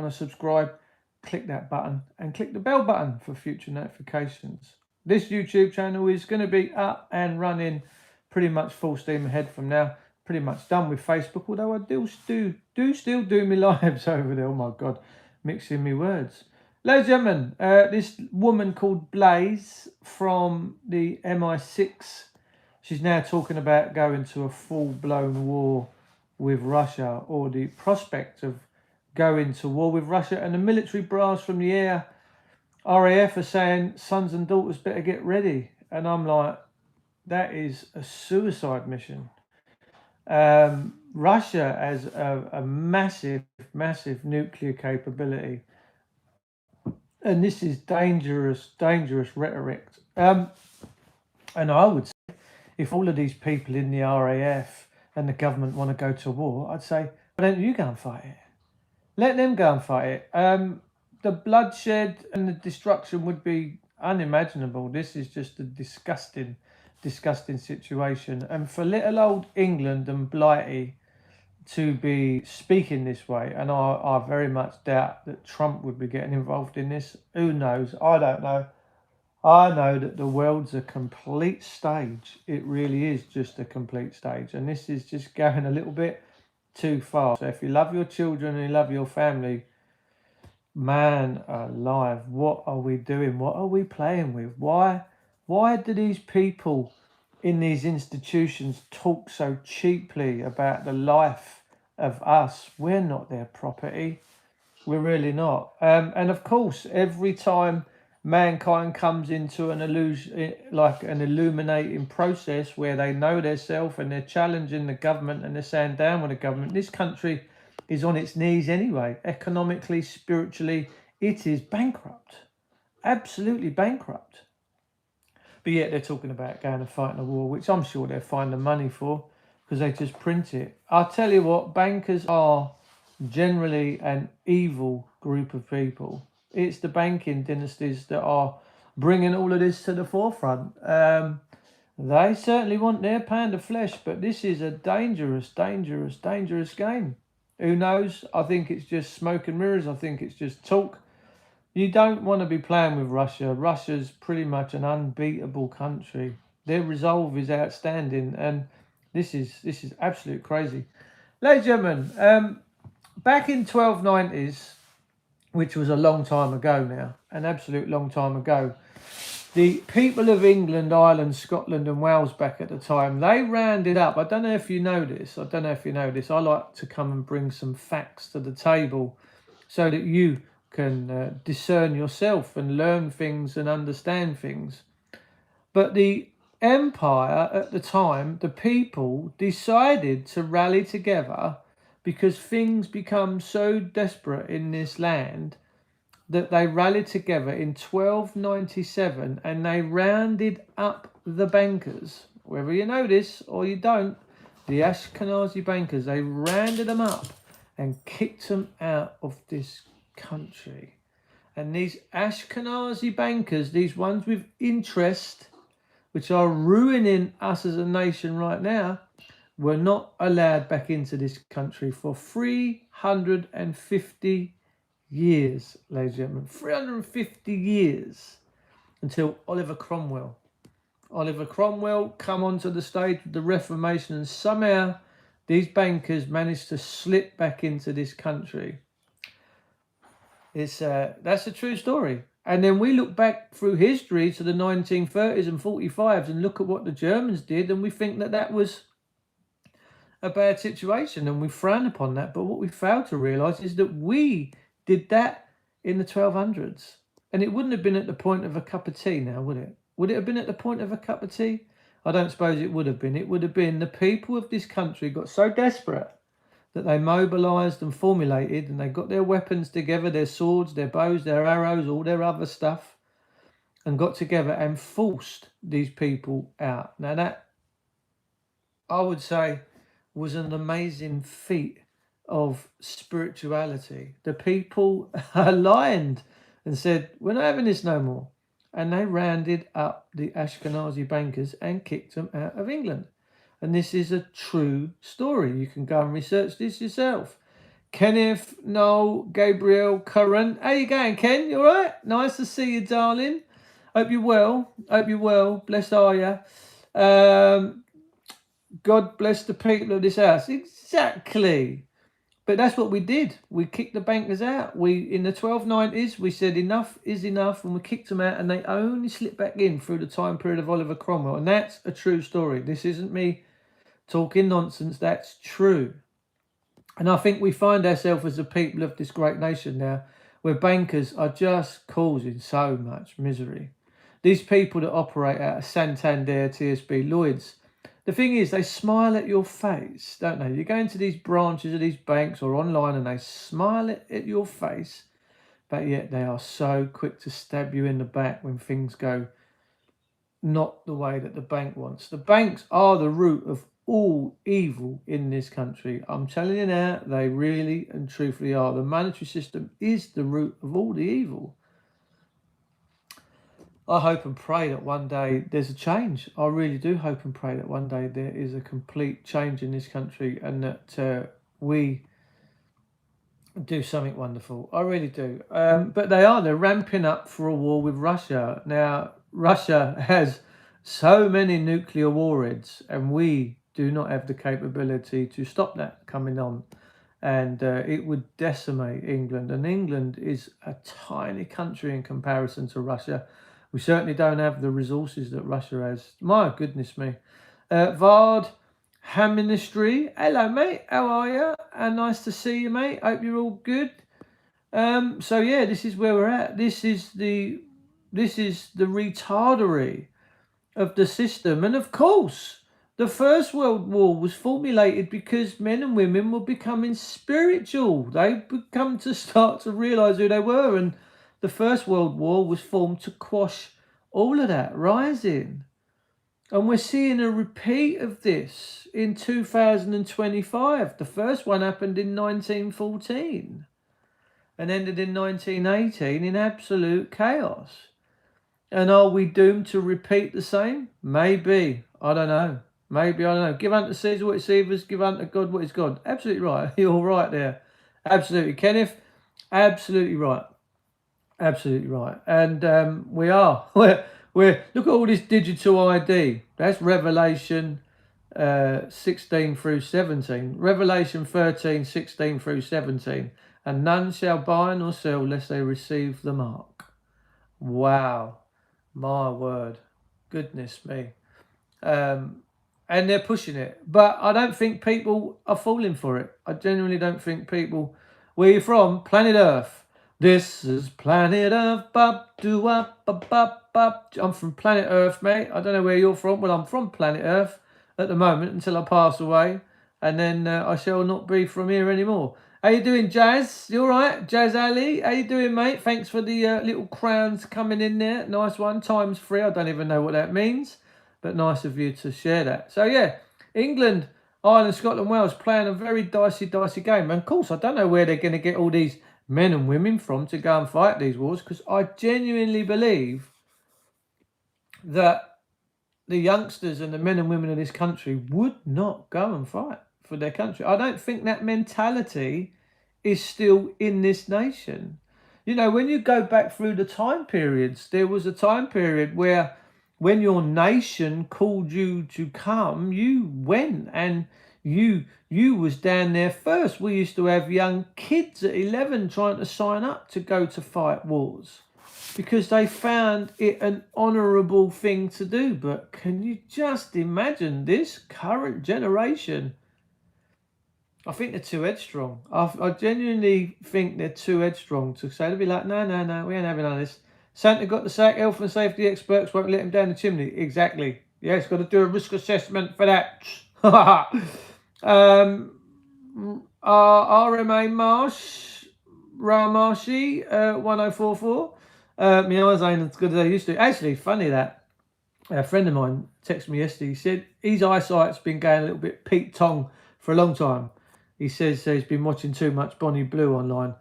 to subscribe, click that button and click the bell button for future notifications. This YouTube channel is going to be up and running pretty much full steam ahead from now. Pretty much done with Facebook, although I still do my lives over there. Oh my God, mixing me words. Ladies and gentlemen, this woman called Blaze from the MI6, she's now talking about going to a full-blown war with Russia, or the prospect of going to war with Russia, and the military brass from the air, RAF, are saying sons and daughters better get ready. And I'm like, that is a suicide mission. Russia has a massive nuclear capability, and this is dangerous rhetoric. And I would say, if all of these people in the RAF and the government want to go to war, I'd say, why don't you go and fight it? Let them go and fight it. The bloodshed and the destruction would be unimaginable. This is just a disgusting situation. And for little old England and Blighty to be speaking this way, and I very much doubt that Trump would be getting involved in this. Who knows? I don't know. I know that the world's a complete stage. It really is just a complete stage. And this is just going a little bit too far. So if you love your children and you love your family, man alive, what are we doing? What are we playing with? Why do these people in these institutions talk so cheaply about the life of us? We're not their property. We're really not. And of course, every time mankind comes into an illusion, like an illuminating process where they know themselves and they're challenging the government and they're saying down with the government, this country is on its knees anyway. Economically, spiritually, it is bankrupt. Absolutely bankrupt. But yet they're talking about going and fighting a war, which I'm sure they'll find the money for, because they just print it. I'll tell you what, bankers are generally an evil group of people. It's the banking dynasties that are bringing all of this to the forefront. They certainly want their pound of flesh, but this is a dangerous game. Who knows? I think it's just smoke and mirrors. I think it's just talk. You don't want to be playing with Russia. Russia's pretty much an unbeatable country. Their resolve is outstanding, and this is absolute crazy. Ladies and gentlemen, back in 1290s, which was a long time ago now, an absolute long time ago, the people of England, Ireland, Scotland and Wales back at the time, they rounded up, I don't know if you know this, I like to come and bring some facts to the table so that you can discern yourself and learn things and understand things. But the empire at the time, the people decided to rally together because things become so desperate in this land that they rallied together in 1297 and they rounded up the bankers. Whether you know this or you don't, the Ashkenazi bankers, they rounded them up and kicked them out of this country. And these Ashkenazi bankers, these ones with interest, which are ruining us as a nation right now, were not allowed back into this country for 350 years, ladies and gentlemen. 350 years until Oliver Cromwell come onto the stage with the Reformation, and somehow these bankers managed to slip back into this country. That's a true story. And then we look back through history to the 1930s and 45s and look at what the Germans did, and we think that was a bad situation and we frown upon that. But what we fail to realise is that we did that in the 1200s. And it wouldn't have been at the point of a cup of tea now, would it? Would it have been at the point of a cup of tea? I don't suppose it would have been. It would have been the people of this country got so desperate that they mobilised and formulated, and they got their weapons together, their swords, their bows, their arrows, all their other stuff, and got together and forced these people out. Now that, I would say, was an amazing feat of spirituality. The people aligned and said, we're not having this no more. And they rounded up the Ashkenazi bankers and kicked them out of England. And this is a true story. You can go and research this yourself. Kenneth, Noel, Gabriel, Curran. How you going, Ken? You all right? Nice to see you, darling. Hope you're well. Hope you're well. Blessed are you. God bless the people of this house. Exactly. But that's what we did. We kicked the bankers out. In the 1290s, we said enough is enough, and we kicked them out, and they only slipped back in through the time period of Oliver Cromwell. And that's a true story. This isn't me talking nonsense. That's true. And I think we find ourselves as a people of this great nation now, where bankers are just causing so much misery. These people that operate out of Santander, TSB, Lloyds, the thing is, they smile at your face, don't they? You go into these branches of these banks or online and they smile at your face, but yet they are so quick to stab you in the back when things go not the way that the bank wants. The banks are the root of all evil in this country. I'm telling you now, they really and truthfully are. The monetary system is the root of all the evil. I hope and pray that one day there's a change. I really do hope and pray that one day there is a complete change in this country and that we do something wonderful. I really do. But they're ramping up for a war with Russia. Now, Russia has so many nuclear warheads, and we do not have the capability to stop that coming on. And it would decimate England. And England is a tiny country in comparison to Russia. We certainly don't have the resources that Russia has. My goodness me. Vard Ministry. Hello, mate. How are you? Nice to see you, mate. Hope you're all good. So yeah, this is where we're at. This is the retardery of the system. And of course, the First World War was formulated because men and women were becoming spiritual. They become to start to realise who they were, and the First World War was formed to quash all of that rising. And we're seeing a repeat of this in 2025. The first one happened in 1914 and ended in 1918 in absolute chaos. And are we doomed to repeat the same? Maybe. I don't know. Maybe, I don't know. Give unto Caesar what is Caesar's, give unto God what is God. Absolutely right. You're right there. Absolutely. Kenneth, absolutely right. Absolutely right. And we are. We're look at all this digital ID. That's Revelation 16 through 17. Revelation 13, 16 through 17. And none shall buy nor sell lest they receive the mark. Wow. My word. Goodness me. And they're pushing it. But I don't think people are falling for it. I genuinely don't think people... Where are you from? Planet Earth. This is Planet Earth. I'm from Planet Earth, mate. I don't know where you're from. Well, I'm from Planet Earth at the moment until I pass away. And then I shall not be from here anymore. How you doing, Jazz? You all right? Jazz Ali? How you doing, mate? Thanks for the little crowns coming in there. Nice one. Times 3. I don't even know what that means. But nice of you to share that. So, yeah. England, Ireland, Scotland, Wales playing a very dicey game. And, of course, I don't know where they're going to get all these men and women from to go and fight these wars, because I genuinely believe that the youngsters and the men and women of this country would not go and fight for their country. I don't think that mentality is still in this nation. You know, when you go back through the time periods, there was a time period where when your nation called you to come, you went, and you was down there first. We used to have young kids at 11 trying to sign up to go to fight wars because they found it an honourable thing to do. But can you just imagine this current generation? I think they're too headstrong. I genuinely think they're too headstrong to say, they'll be like, no, we ain't having none of this. Santa got the sack, health and safety experts won't let him down the chimney. Exactly. Yeah, it's got to do a risk assessment for that. RMA Ramashi 1044. My eyes ain't as good as they used to. Actually, funny that. A friend of mine texted me yesterday. He said his eyesight's been going a little bit Pete Tong for a long time. He says he's been watching too much Bonnie Blue online.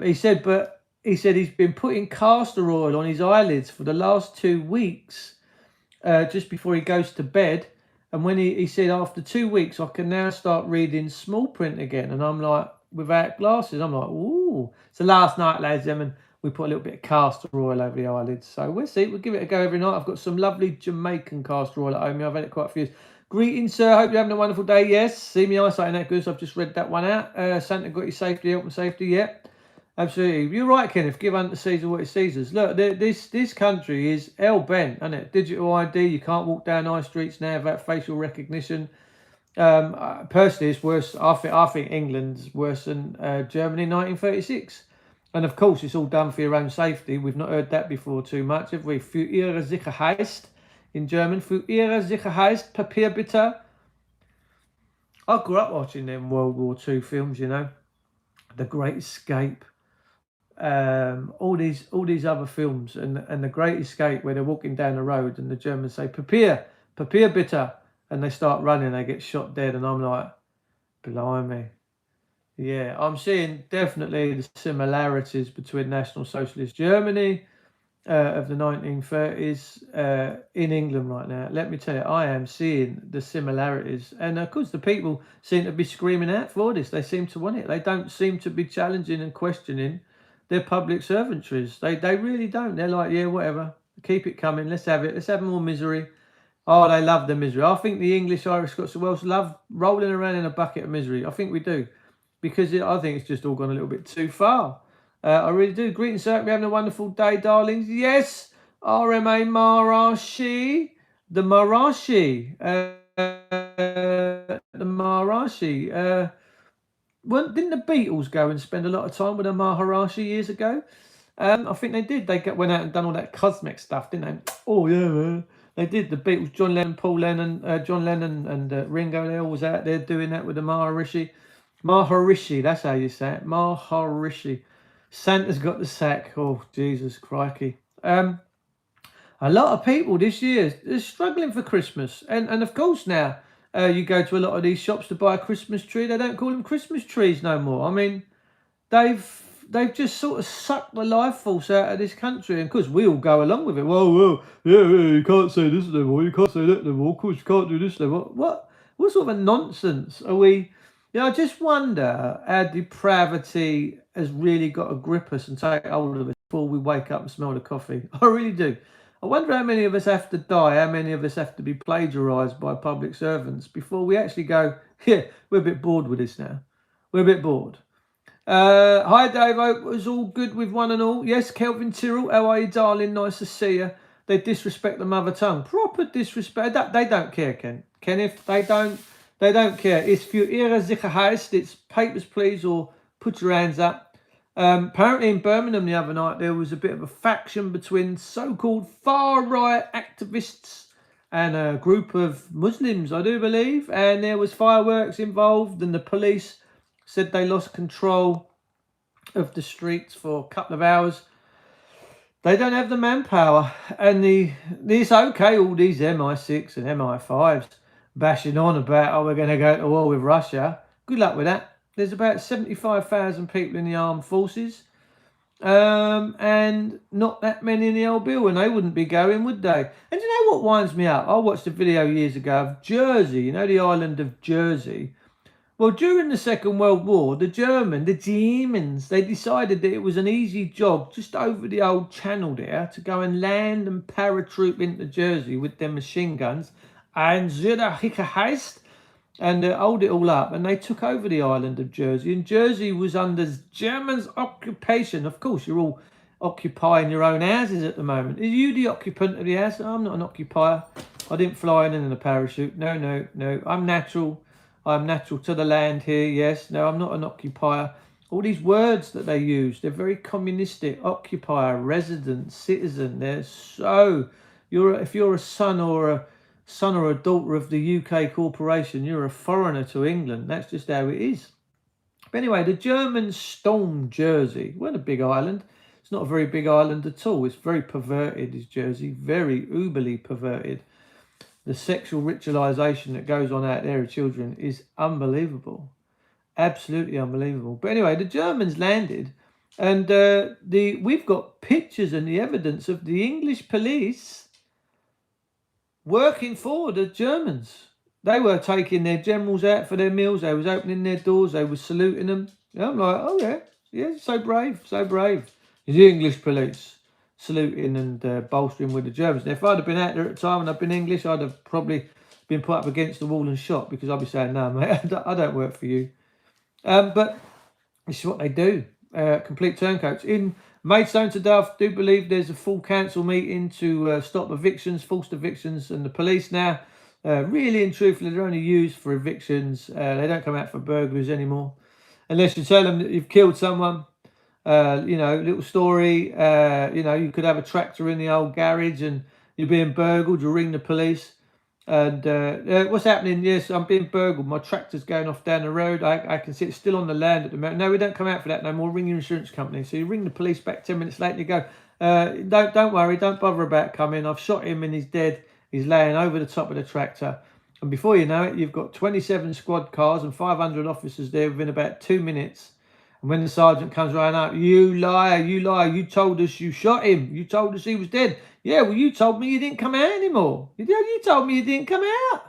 He said he's been putting castor oil on his eyelids for the last 2 weeks, just before he goes to bed. And when he said after 2 weeks, I can now start reading small print again. And I'm like, without glasses. I'm like, ooh. So last night, ladies and gentlemen, we put a little bit of castor oil over the eyelids. So we'll see. We'll give it a go every night. I've got some lovely Jamaican castor oil at home. I've had it quite a few years. Greetings, sir. Hope you're having a wonderful day. Yes. See me eyesight ain't that good, so I've just read that one out. Santa got your safety, health and safety. Yeah. Absolutely. You're right, Kenneth. Give unto Caesar what is Caesar's. Look, this country is hell-bent, isn't it? Digital ID. You can't walk down high streets now without facial recognition. Personally, it's worse. I think England's worse than Germany in 1936. And of course, it's all done for your own safety. We've not heard that before too much, have we? Für ihre Sicherheit in German. Für ihre Sicherheit, Papier bitte. I grew up watching them World War II films, you know. The Great Escape. All these other films and the Great Escape where they're walking down the road and the Germans say Papier bitte, and they start running, they get shot dead, and I'm like, blimey. Yeah, I'm seeing definitely the similarities between National Socialist Germany of the 1930s in England right now. Let me tell you, I am seeing the similarities, and of course the people seem to be screaming out for this. They seem to want it. They don't seem to be challenging and questioning their public servantries. They really don't. They're like, yeah, whatever, keep it coming. Let's have it. Let's have more misery. Oh, they love the misery. I think the English, Irish, Scots, and Welsh love rolling around in a bucket of misery. I think we do, because I think it's just all gone a little bit too far. I really do. Greetings, sir. We're having a wonderful day, darlings. Yes, RMA Marashi, the Marashi, didn't the Beatles go and spend a lot of time with a Maharashi years ago? I think they did. They went out and done all that cosmic stuff, didn't they? Oh yeah, man. They did. The Beatles, John Lennon, Paul Lennon, John Lennon, and Ringo. They all was out there doing that with the Maharishi. Maharishi, that's how you say it. Maharishi. Santa's got the sack. Oh, Jesus, crikey. A lot of people this year are struggling for Christmas. And of course now, you go to a lot of these shops to buy a Christmas tree. They don't call them Christmas trees no more. I mean, they've just sort of sucked the life force out of this country. And because we all go along with it. Well, yeah, you can't say this anymore. You can't say that anymore. Of course, you can't do this anymore. What sort of a nonsense are we... You know, I just wonder how depravity has really got to grip us and take hold of us before we wake up and smell the coffee. I really do. I wonder how many of us have to die, how many of us have to be plagiarised by public servants before we actually go, yeah, we're a bit bored with this now. We're a bit bored. Hi, Dave. Hope it was all good with one and all. Yes, Kelvin Tyrrell. How are you, darling? Nice to see you. They disrespect the mother tongue. Proper disrespect. They don't care, Kenneth. They don't care. It's für ihre Sicherheit. It's papers, please, or put your hands up. Apparently in Birmingham the other night, there was a bit of a faction between so-called far-right activists and a group of Muslims, I do believe. And there was fireworks involved, and the police said they lost control of the streets for a couple of hours. They don't have the manpower. And it's okay, all these MI6 and MI5s bashing on about, oh, we're going to go to war with Russia. Good luck with that. There's about 75,000 people in the armed forces, and not that many in the old bill, and they wouldn't be going, would they? And you know what winds me up? I watched a video years ago of Jersey, you know, the island of Jersey. Well, during the Second World War, the Germans, they decided that it was an easy job just over the old channel there to go and land and paratroop into Jersey with their machine guns and Heist, and hold it all up. And they took over the island of Jersey, and Jersey was under Germans' occupation. Of course, you're all occupying your own houses at the moment. Are you the occupant of the house? I'm not an occupier. I didn't fly in a parachute. No. I'm natural. I'm natural to the land here. Yes. No, I'm not an occupier. All these words that they use, they're very communistic. Occupier, resident, citizen. They're so... if you're a son or a daughter of the UK corporation, you're a foreigner to England. That's just how it is. But anyway, the Germans stormed Jersey. We're a big island. It's not a very big island at all. It's very perverted, is Jersey. Very uberly perverted. The sexual ritualisation that goes on out there of children is unbelievable. Absolutely unbelievable. But anyway, the Germans landed, and we've got pictures and the evidence of the English police working for the Germans. They were taking their generals out for their meals. They was opening their doors. They were saluting them. I'm like, oh yeah, so brave, so brave. The English police saluting and bolstering with the Germans. Now, if I'd have been out there at the time and I'd been English, I'd have probably been put up against the wall and shot, because I'd be saying, no, mate, I don't work for you. But this is what they do. Complete turncoats. In Maidstone today, I do believe there's a full council meeting to stop evictions, forced evictions, and the police now, really and truthfully, they're only used for evictions. They don't come out for burglaries anymore. Unless you tell them that you've killed someone. Little story, you could have a tractor in the old garage and you're being burgled, you ring the police. And what's happening? Yes, I'm being burgled. My tractor's going off down the road. I can see it's still on the land at the moment. No, we don't come out for that no more. Ring your insurance company. So you ring the police back 10 minutes later and you go, don't worry, don't bother about coming. I've shot him and he's dead. He's laying over the top of the tractor. And before you know it, you've got 27 squad cars and 500 officers there within about 2 minutes. And when the sergeant comes right up, you liar, you told us you shot him. You told us he was dead. Yeah, well, you told me you didn't come out anymore. You told me you didn't come out.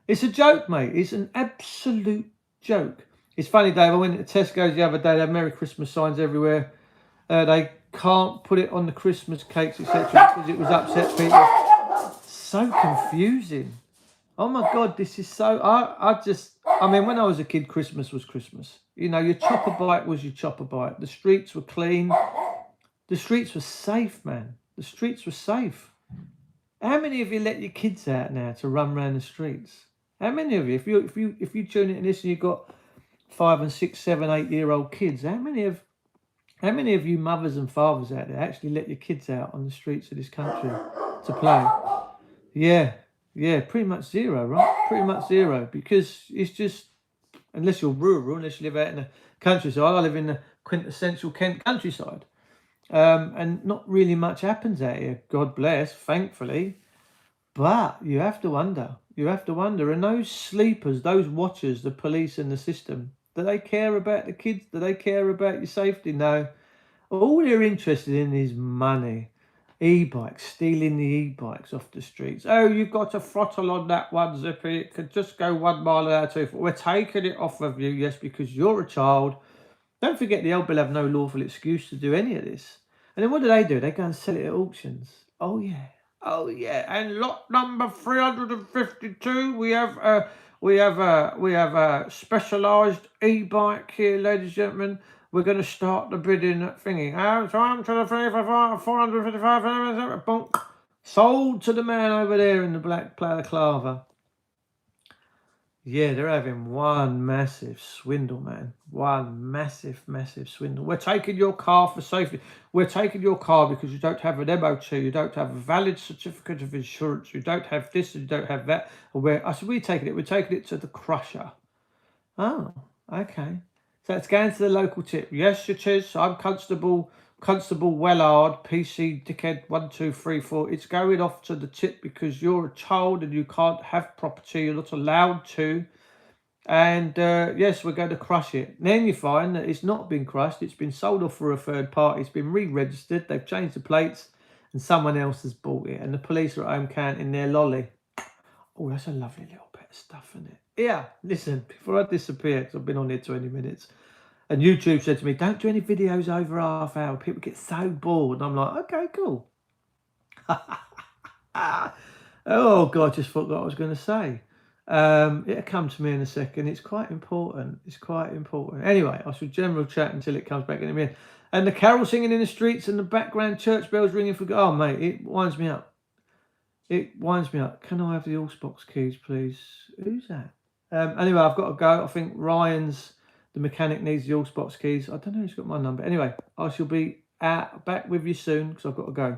It's a joke, mate. It's an absolute joke. It's funny, Dave. I went to Tesco's the other day. They have Merry Christmas signs everywhere. They can't put it on the Christmas cakes, etc., because it was upset people. So confusing. Oh my God, this is so... when I was a kid, Christmas was Christmas. Your chopper bite was your chopper bite. The streets were clean. The streets were safe, man. The streets were safe. How many of you let your kids out now to run around the streets? How many of you, if you tune into this and you've got 5 and 6, 7, 8-year-old kids, how many of you mothers and fathers out there actually let your kids out on the streets of this country to play? Yeah, pretty much zero, right? Pretty much zero, because it's just, unless you're rural, unless you live out in the countryside. I live in the quintessential Kent countryside, and not really much happens out here. God bless, thankfully. But you have to wonder. And those sleepers, those watchers, the police and the system, do they care about the kids? Do they care about your safety? No. All they're interested in is money. E-bikes, stealing the e-bikes off the streets. Oh, you've got a throttle on that one, Zippy. It could just go 1 mile an hour too far. We're taking it off of you, yes, because you're a child. Don't forget the old bill have no lawful excuse to do any of this. And then what do? They go and sell it at auctions. Oh yeah. And lot number 352, we have a specialised e-bike here, ladies and gentlemen. We're going to start the bidding thingy. Time to the 455. Bonk. Sold to the man over there in the black balaclava. Yeah, they're having one massive swindle, man. One massive swindle. We're taking your car for safety. We're taking your car because you don't have an MOT. You don't have a valid certificate of insurance. You don't have this and you don't have that. I said, we're taking it to the crusher. Oh, okay. So it's going to the local tip. Yes, it is. I'm Constable Wellard, PC Dickhead 1234. It's going off to the tip because you're a child and you can't have property. You're not allowed to. And yes, we're going to crush it. And then you find that it's not been crushed. It's been sold off for a third party. It's been re-registered. They've changed the plates and someone else has bought it. And the police are at home counting their lolly. Oh, that's a lovely little bit of stuff, isn't it? Yeah, listen, before I disappear, because I've been on here 20 minutes, and YouTube said to me, don't do any videos over half hour. People get so bored. And I'm like, okay, cool. Oh, God, I just forgot what I was going to say. It'll come to me in a second. It's quite important. Anyway, I shall general chat until it comes back in a minute. And the carol singing in the streets and the background church bells ringing for... Oh, mate, it winds me up. Can I have the Allsbox keys, please? Who's that? Anyway, I've got to go. I think Ryan's, the mechanic, needs the Allsbox keys. I don't know who's got my number. Anyway, I shall be back with you soon because I've got to go.